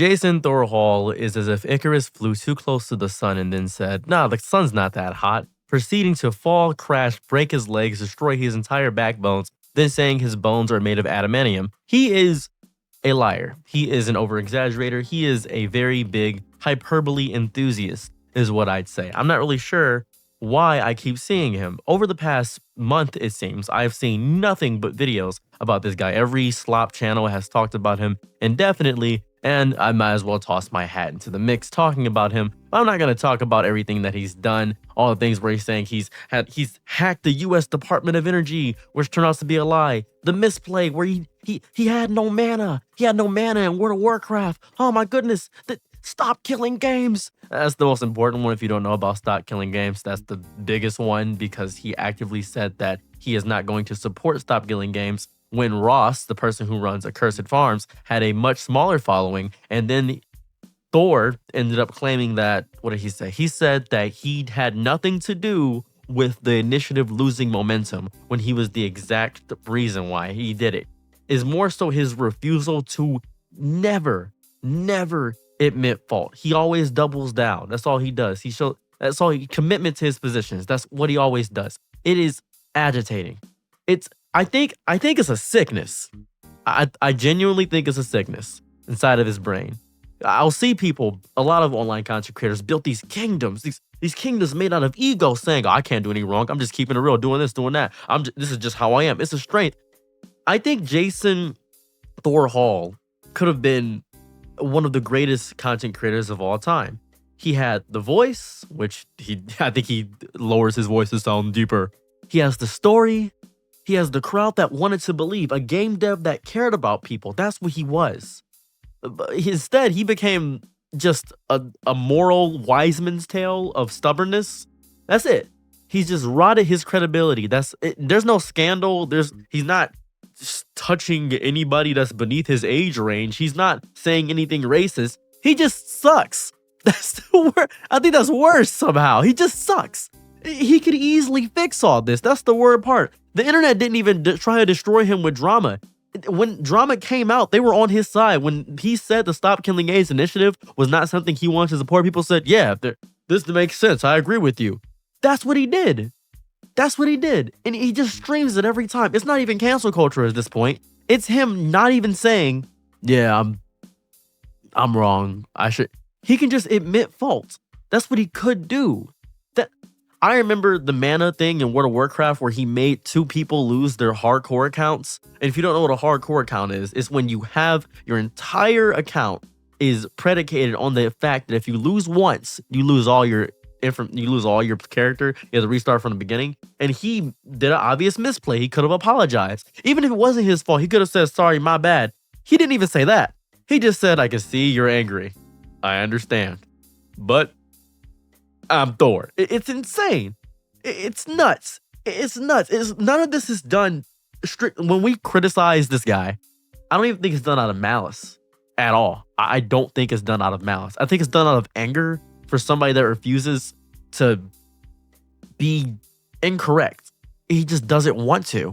Jason Thor Hall is as if Icarus flew too close to the sun and then said, "Nah, the sun's not that hot," proceeding to fall, crash, break his legs, destroy his entire backbones, then saying his bones are made of adamantium. He is a liar. He is an over-exaggerator. He is a very big hyperbole enthusiast, is what I'd say. I'm not really sure why I keep seeing him. Over the past month, it seems, I've seen nothing but videos about this guy. Every slop channel has talked about him indefinitely, and I might as well toss my hat into the mix talking about him. I'm not going to talk about everything that he's done, all the things where he's saying he's hacked the US Department of Energy, which turned out to be a lie. The misplay where he had no mana. He had no mana in World of Warcraft. Oh my goodness. Stop killing games. That's the most important one. If you don't know about stop killing games, that's the biggest one, because he actively said that he is not going to support stop killing games when Ross, the person who runs Accursed Farms, had a much smaller following. And then Thor ended up claiming that, what did he say? He said that he had nothing to do with the initiative losing momentum, when he was the exact reason why he did it. Is more so his refusal to never admit fault. He always doubles down. That's all he does. That's all commitment to his positions. That's what he always does. It is agitating. I think it's a sickness. I genuinely think it's a sickness inside of his brain. I'll see people, a lot of online content creators, built these kingdoms, these kingdoms made out of ego, saying, "Oh, I can't do any wrong. I'm just keeping it real, doing this, doing that. This is just how I am." It's a strength. I think Jason Thor Hall could have been one of the greatest content creators of all time. He had the voice, which I think he lowers his voice to sound deeper. He has the story. He has the crowd that wanted to believe, a game dev that cared about people. That's what he was. But instead, he became just a moral wise man's tale of stubbornness. That's it. He's just rotted his credibility. That's it. There's no scandal. He's not touching anybody that's beneath his age range. He's not saying anything racist. He just sucks. That's the word. I think that's worse somehow. He just sucks. He could easily fix all this. That's the word part. The internet didn't even try to destroy him with drama. When drama came out, they were on his side. When he said the Stop Killing Gays initiative was not something he wanted to support, people said, "Yeah, this makes sense. I agree with you." That's what he did. That's what he did. And he just streams it every time. It's not even cancel culture at this point. It's him not even saying, "Yeah, I'm wrong. He can just admit fault. That's what he could do. I remember the mana thing in World of Warcraft where he made 2 people lose their hardcore accounts. And if you don't know what a hardcore account is, it's when you have your entire account is predicated on the fact that if you lose once, you lose all your character. You have to restart from the beginning. And he did an obvious misplay. He could have apologized. Even if it wasn't his fault, he could have said, "Sorry, my bad." He didn't even say that. He just said, "I can see you're angry. I understand. But I'm Thor." It's insane. It's nuts. It's nuts. None of this is done strict. When we criticize this guy, I don't even think it's done out of malice at all. I don't think it's done out of malice. I think it's done out of anger for somebody that refuses to be incorrect. He just doesn't want to.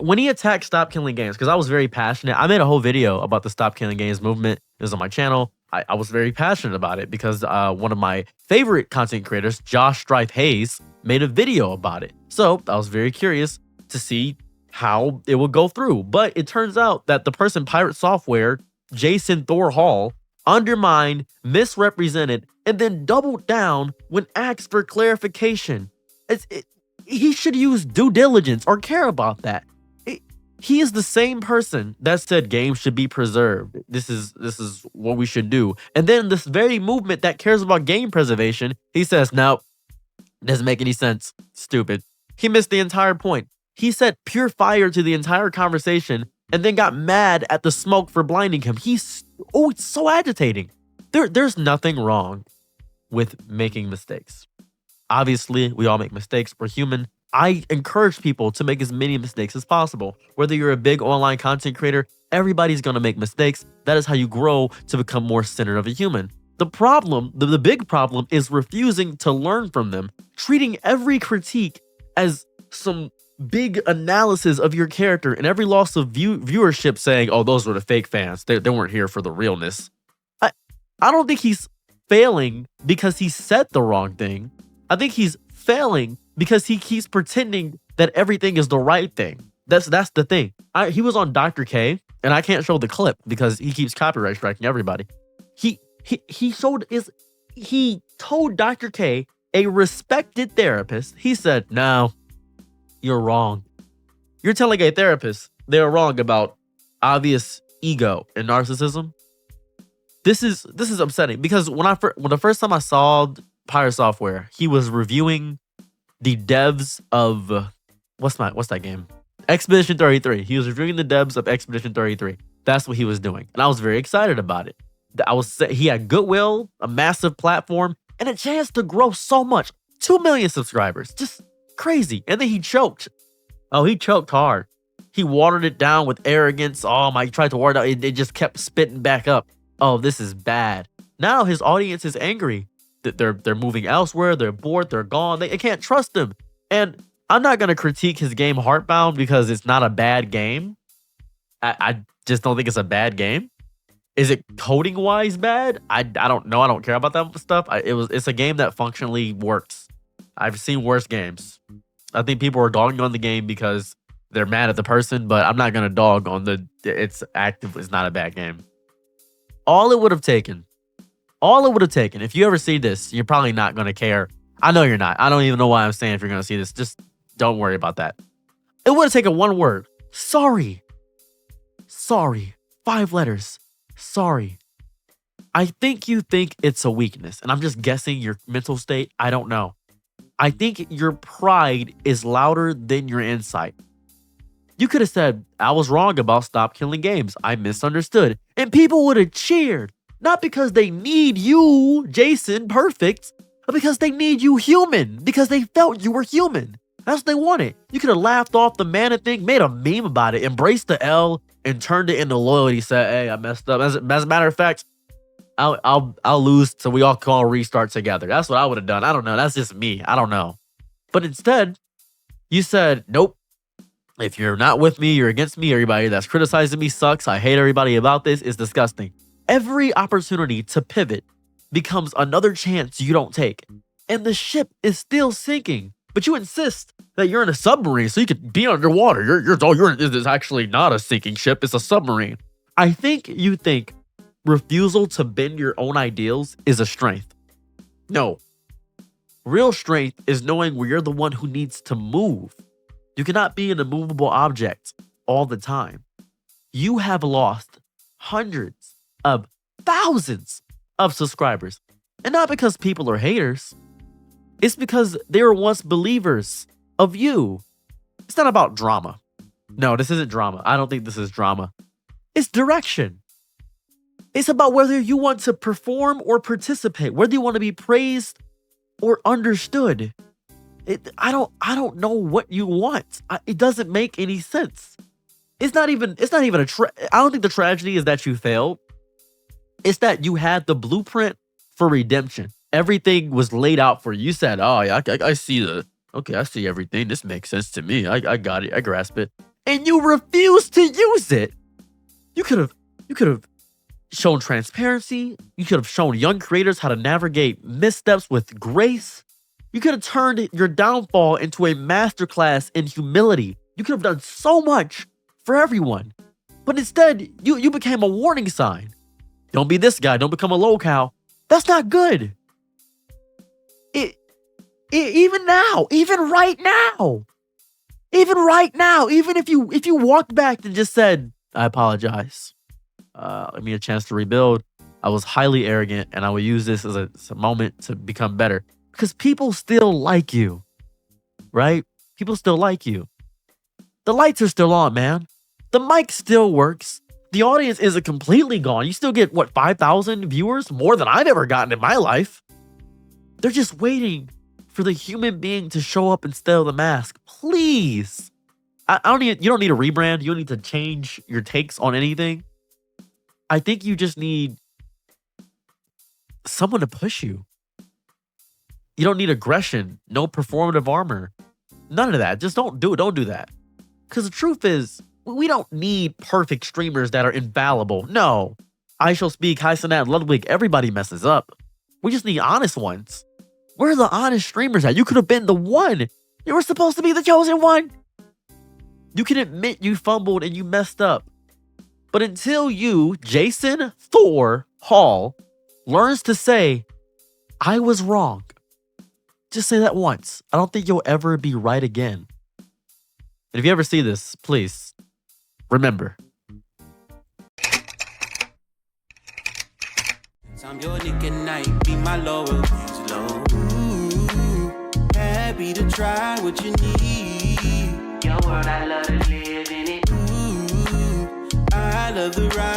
When he attacked Stop Killing Games, because I was very passionate. I made a whole video about the Stop Killing Games movement. It was on my channel. I was very passionate about it because one of my favorite content creators, Josh Strife Hayes, made a video about it. So I was very curious to see how it would go through. But it turns out that the person, Pirate Software, Jason Thor Hall, undermined, misrepresented, and then doubled down when asked for clarification. He should use due diligence or care about that. He is the same person that said games should be preserved. This is what we should do. And then this very movement that cares about game preservation, he says, "No, doesn't make any sense. Stupid." He missed the entire point. He set pure fire to the entire conversation and then got mad at the smoke for blinding him. It's so agitating. There's nothing wrong with making mistakes. Obviously, we all make mistakes. We're human. I encourage people to make as many mistakes as possible. Whether you're a big online content creator, everybody's going to make mistakes. That is how you grow to become more centered of a human. The problem, the big problem, is refusing to learn from them, treating every critique as some big analysis of your character, and every loss of viewership saying, "Oh, those were the fake fans. They weren't here for the realness." I don't think he's failing because he said the wrong thing. I think he's failing because he keeps pretending that everything is the right thing. That's the thing. He was on Dr. K, and I can't show the clip because he keeps copyright striking everybody. He told Dr. K, a respected therapist, he said, "No, you're wrong. You're telling a therapist they're wrong about obvious ego and narcissism." This is upsetting because when the first time I saw Pyre Software, he was reviewing the devs of what's that game? Expedition 33. He was reviewing the devs of Expedition 33. That's what he was doing, and I was very excited about it. He had goodwill, a massive platform, and a chance to grow so much. 2 million subscribers, just crazy. And then he choked. Oh, he choked hard. He watered it down with arrogance. Oh my, he tried to water it out. It just kept spitting back up. Oh, this is bad. Now his audience is angry. They're moving elsewhere. They're bored. They're gone. They can't trust him. And I'm not gonna critique his game Heartbound because it's not a bad game. I just don't think it's a bad game. Is it coding wise bad? I don't know. I don't care about that stuff. It's a game that functionally works. I've seen worse games. I think people are dogging on the game because they're mad at the person, but I'm not gonna dog on it's not a bad game. All it would have taken, if you ever see this, you're probably not gonna care. I know you're not. I don't even know why I'm saying if you're gonna see this. Just don't worry about that. It would have taken one word. Sorry. Sorry. 5 letters. Sorry. I think you think it's a weakness, and I'm just guessing your mental state. I don't know. I think your pride is louder than your insight. You could have said, "I was wrong about Stop Killing Games. I misunderstood." And people would have cheered. Not because they need you, Jason, perfect, but because they need you human. Because they felt you were human. That's what they wanted. You could have laughed off the mana thing, made a meme about it, embraced the L, and turned it into loyalty. Said, "Hey, I messed up." As a matter of fact, I'll lose so we all can all restart together. That's what I would have done. I don't know. That's just me. I don't know. But instead, you said, "Nope. If you're not with me, you're against me. Everybody that's criticizing me sucks. I hate everybody about this. It's disgusting." Every opportunity to pivot becomes another chance you don't take. And the ship is still sinking. But you insist that you're in a submarine so you could be underwater. It's actually not a sinking ship. It's a submarine. I think you think refusal to bend your own ideals is a strength. No. Real strength is knowing where you're the one who needs to move. You cannot be an immovable object all the time. You have lost hundreds of thousands of subscribers. And not because people are haters. It's because they were once believers of you. It's not about drama. No, this isn't drama. I don't think this is drama. It's direction. It's about whether you want to perform or participate, whether you want to be praised or understood. I don't know what you want. It doesn't make any sense. It's not even I don't think the tragedy is that you failed. It's that you had the blueprint for redemption. Everything was laid out for you. You said, "Oh yeah, I see I see everything. This makes sense to me. I got it. I grasp it." And you refused to use it. You could have shown transparency. You could have shown young creators how to navigate missteps with grace. You could have turned your downfall into a masterclass in humility. You could have done so much for everyone. But instead, you became a warning sign. Don't be this guy. Don't become a locale. That's not good. Even right now, even if you walked back and just said, "I apologize. Give me a chance to rebuild. I was highly arrogant, and I will use this as a moment to become better." Because people still like you, right? People still like you. The lights are still on, man. The mic still works. The audience isn't completely gone. You still get, 5,000 viewers? More than I've ever gotten in my life. They're just waiting for the human being to show up and steal the mask. Please. You don't need a rebrand. You don't need to change your takes on anything. I think you just need someone to push you. You don't need aggression. No performative armor. None of that. Just don't do it. Don't do that. Because the truth is, we don't need perfect streamers that are infallible. No. I Shall Speak, Heisenat, Ludwig, everybody messes up. We just need honest ones. Where are the honest streamers at? You could have been the one. You were supposed to be the chosen one. You can admit you fumbled and you messed up. But until you, Jason Thor Hall, learns to say, I was wrong. Just say that once. I don't think you'll ever be right again. And if you ever see this, please remember. I'm your nigga night, be my lower low. Ooh, happy to try what you need. Your world, I love to live in it. Ooh, I love the ride.